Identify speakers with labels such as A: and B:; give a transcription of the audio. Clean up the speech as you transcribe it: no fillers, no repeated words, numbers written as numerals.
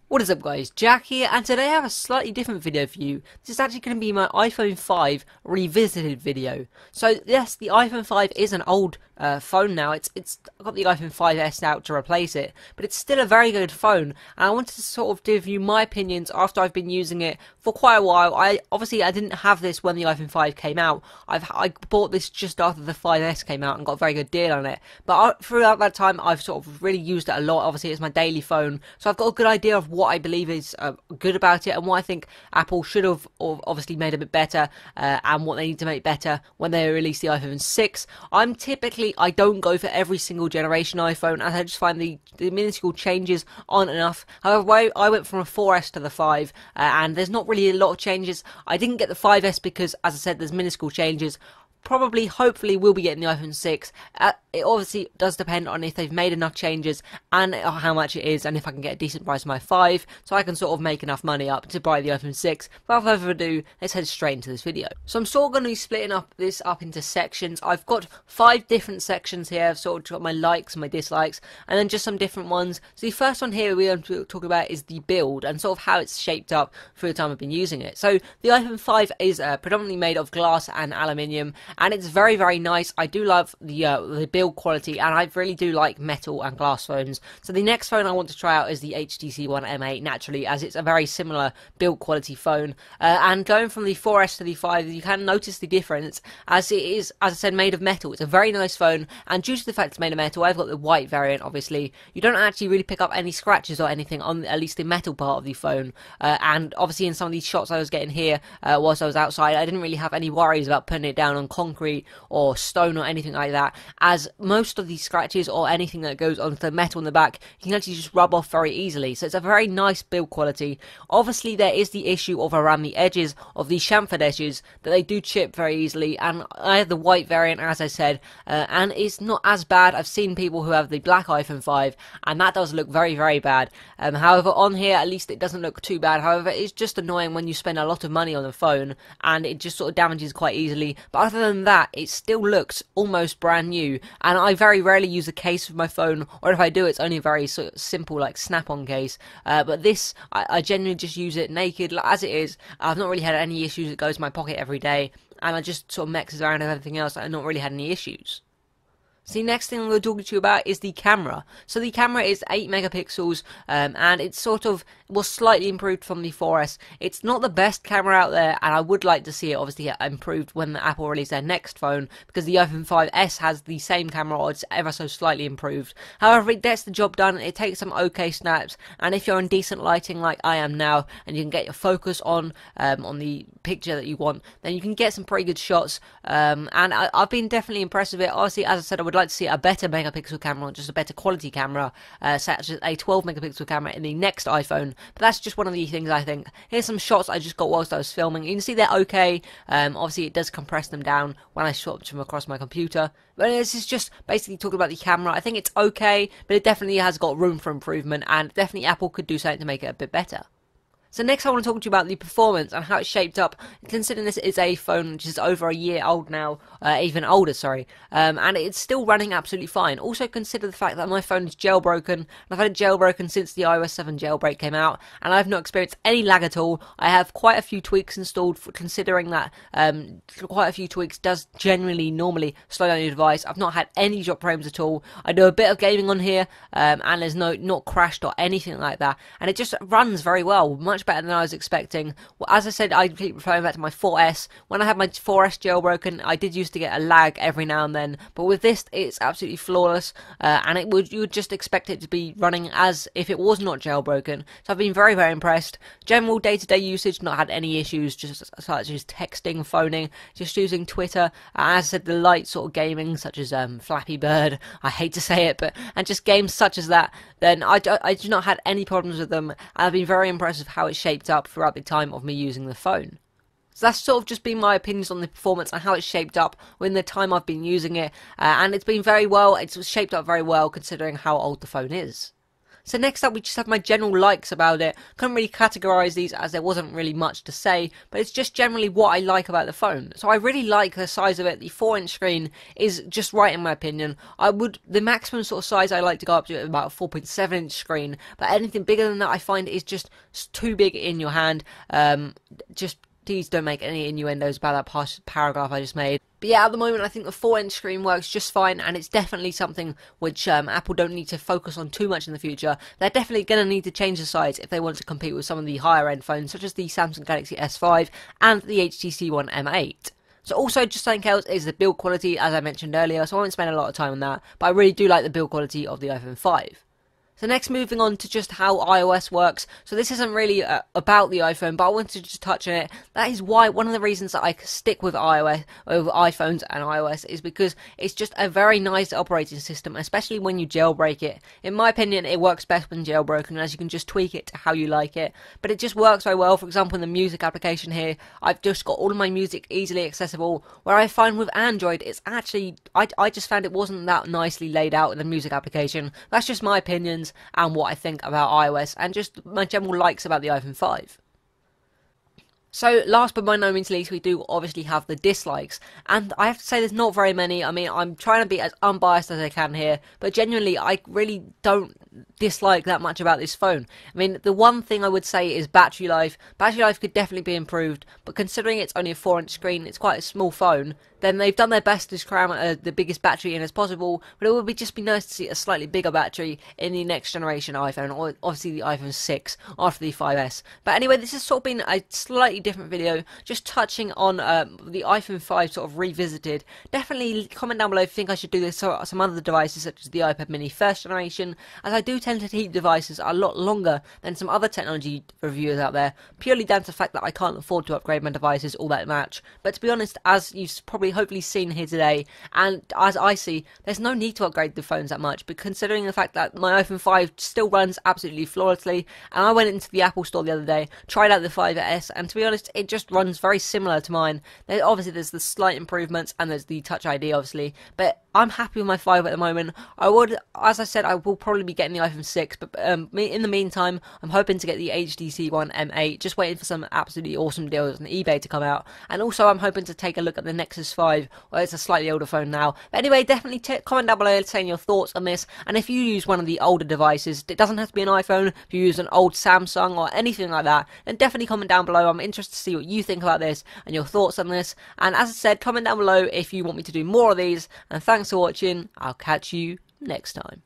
A: What is up guys, Jack here, and today I have a slightly different video for you. This is actually going to be my iPhone 5 revisited video. So yes, the iPhone 5 is an old phone now. It's got the iPhone 5S out to replace it, but it's still a very good phone, and I wanted to sort of give you my opinions after I've been using it for quite a while. I didn't have this when the iPhone 5 came out. I bought this just after the 5S came out and got a very good deal on it, but throughout that time I've sort of really used it a lot. Obviously it's my daily phone, so I've got a good idea of what I believe is good about it and what I think Apple should have obviously made a bit better, and what they need to make better when they release the iPhone 6. I don't go for every single generation iPhone, as I just find the minuscule changes aren't enough. However, I went from a 4S to the 5, and there's not really a lot of changes. I didn't get the 5S because, as I said, there's minuscule changes. Probably, hopefully, we'll be getting the iPhone 6. It obviously does depend on if they've made enough changes and how much it is, and if I can get a decent price for my 5, so I can sort of make enough money up to buy the iPhone 6. Without further ado, let's head straight into this video. So I'm sort of going to be splitting this up into sections. I've got 5 different sections here. I've sort of got my likes and my dislikes, and then just some different ones. So the first one here we're going to talk about is the build and sort of how it's shaped up through the time I've been using it. So the iPhone 5 is predominantly made of glass and aluminium, and it's very, very nice. I do love the build quality, and I really do like metal and glass phones. So the next phone I want to try out is the HTC One M8, naturally, as it's a very similar build quality phone. And going from the 4S to the 5, you can notice the difference, as it is, as I said, made of metal. It's a very nice phone, and due to the fact it's made of metal, I've got the white variant, obviously. You don't actually really pick up any scratches or anything on at least the metal part of the phone. And obviously in some of these shots I was getting here whilst I was outside, I didn't really have any worries about putting it down on concrete or stone or anything like that, as most of these scratches or anything that goes onto the metal in the back you can actually just rub off very easily. So it's a very nice build quality. Obviously there is the issue of around the edges of these chamfered edges that they do chip very easily, and I have the white variant, as I said, and it's not as bad. I've seen people who have the black iPhone 5 and that does look very, very bad. However, on here at least it doesn't look too bad. However, it's just annoying when you spend a lot of money on the phone and it just sort of damages quite easily. But other than that, it still looks almost brand new, and I very rarely use a case for my phone, or if I do, it's only a very sort of simple like snap-on case. But this, I genuinely just use it naked as it is. I've not really had any issues. It goes in my pocket every day, and I just sort of mixes around with everything else. I've not really had any issues. So the next thing I'm going to talk to you about is the camera. So the camera is 8 megapixels, and it's sort of was slightly improved from the 4S. It's not the best camera out there, and I would like to see it obviously improved when Apple release their next phone, because the iPhone 5S has the same camera, or it's ever so slightly improved. However, it gets the job done. It takes some okay snaps, and if you're in decent lighting like I am now, and you can get your focus on the picture that you want, then you can get some pretty good shots. And I've been definitely impressed with it. Obviously, as I said, I would like to see a better megapixel camera, just a better quality camera, such as a 12 megapixel camera in the next iPhone. But that's just one of the things I think. Here's some shots I just got whilst I was filming. You can see they're okay. Obviously it does compress them down when I shot them across my computer. But this is just basically talking about the camera. I think it's okay, but it definitely has got room for improvement, and definitely Apple could do something to make it a bit better. So next I want to talk to you about the performance and how it's shaped up, considering this is a phone which is over a year old now, even older, sorry, and it's still running absolutely fine. Also consider the fact that my phone is jailbroken, and I've had it jailbroken since the iOS 7 jailbreak came out, and I've not experienced any lag at all. I have quite a few tweaks installed, considering that quite a few tweaks does generally normally slow down your device. I've not had any drop frames at all. I do a bit of gaming on here, and there's not crashed or anything like that, and it just runs very well, much better than I was expecting. Well, as I said, I keep referring back to my 4S. When I had my 4S jailbroken, I did used to get a lag every now and then, but with this, it's absolutely flawless, and you would just expect it to be running as if it was not jailbroken. So I've been very, very impressed. General day-to-day usage, not had any issues, just such as texting, phoning, just using Twitter. As I said, the light sort of gaming, such as Flappy Bird, I hate to say it, and just games such as that, then I do not had any problems with them, and I've been very impressed with how it's shaped up throughout the time of me using the phone. So that's sort of just been my opinions on the performance and how it's shaped up in the time I've been using it, and it's been very well. It's shaped up very well considering how old the phone is. So next up, we just have my general likes about it. Couldn't really categorise these as there wasn't really much to say, but it's just generally what I like about the phone. So I really like the size of it. The 4-inch screen is just right in my opinion. The maximum sort of size I like to go up to is about a 4.7-inch screen, but anything bigger than that I find is just too big in your hand. Just please don't make any innuendos about that paragraph I just made. But yeah, at the moment I think the 4-inch screen works just fine, and it's definitely something which Apple don't need to focus on too much in the future. They're definitely going to need to change the size if they want to compete with some of the higher end phones, such as the Samsung Galaxy S5 and the HTC One M8. So also, just something else is the build quality, as I mentioned earlier, so I won't spend a lot of time on that, but I really do like the build quality of the iPhone 5. So next, moving on to just how iOS works. So this isn't really about the iPhone, but I wanted to just touch on it. That is why one of the reasons that I stick with iOS over iPhones and iOS is because it's just a very nice operating system, especially when you jailbreak it. In my opinion, it works best when jailbroken, as you can just tweak it to how you like it. But it just works very well. For example, in the music application here, I've just got all of my music easily accessible. Where I find with Android, it's actually I just found it wasn't that nicely laid out in the music application. That's just my opinions and what I think about iOS and just my general likes about the iPhone 5. So last but by no means least, we do obviously have the dislikes, and I have to say there's not very many. I mean, I'm trying to be as unbiased as I can here, but genuinely I really don't dislike that much about this phone. I mean, the one thing I would say is battery life. Battery life could definitely be improved, but considering it's only a 4-inch screen, it's quite a small phone, then they've done their best to cram the biggest battery in as possible, but it would just be nice to see a slightly bigger battery in the next generation iPhone, or obviously the iPhone 6 after the 5S. But anyway, this has sort of been a slightly different video, just touching on the iPhone 5 sort of revisited. Definitely comment down below if you think I should do this on some other devices such as the iPad mini first generation, as I do tend to keep devices a lot longer than some other technology reviewers out there, purely down to the fact that I can't afford to upgrade my devices all that much. But to be honest, as you've probably hopefully seen here today, and as I see, there's no need to upgrade the phones that much, but considering the fact that my iPhone 5 still runs absolutely flawlessly, and I went into the Apple store the other day, tried out the 5S, and to be honest, it just runs very similar to mine. Obviously there's the slight improvements, and there's the Touch ID obviously, but I'm happy with my 5 at the moment. As I said, I will probably be getting the iPhone 6, but in the meantime, I'm hoping to get the HTC One M8, just waiting for some absolutely awesome deals on eBay to come out, and also I'm hoping to take a look at the Nexus 5, well, it's a slightly older phone now. But anyway, definitely comment down below saying your thoughts on this, and if you use one of the older devices, it doesn't have to be an iPhone, if you use an old Samsung or anything like that, then definitely comment down below. I'm interested to see what you think about this and your thoughts on this, and as I said, comment down below if you want me to do more of these, and thanks for watching. I'll catch you next time.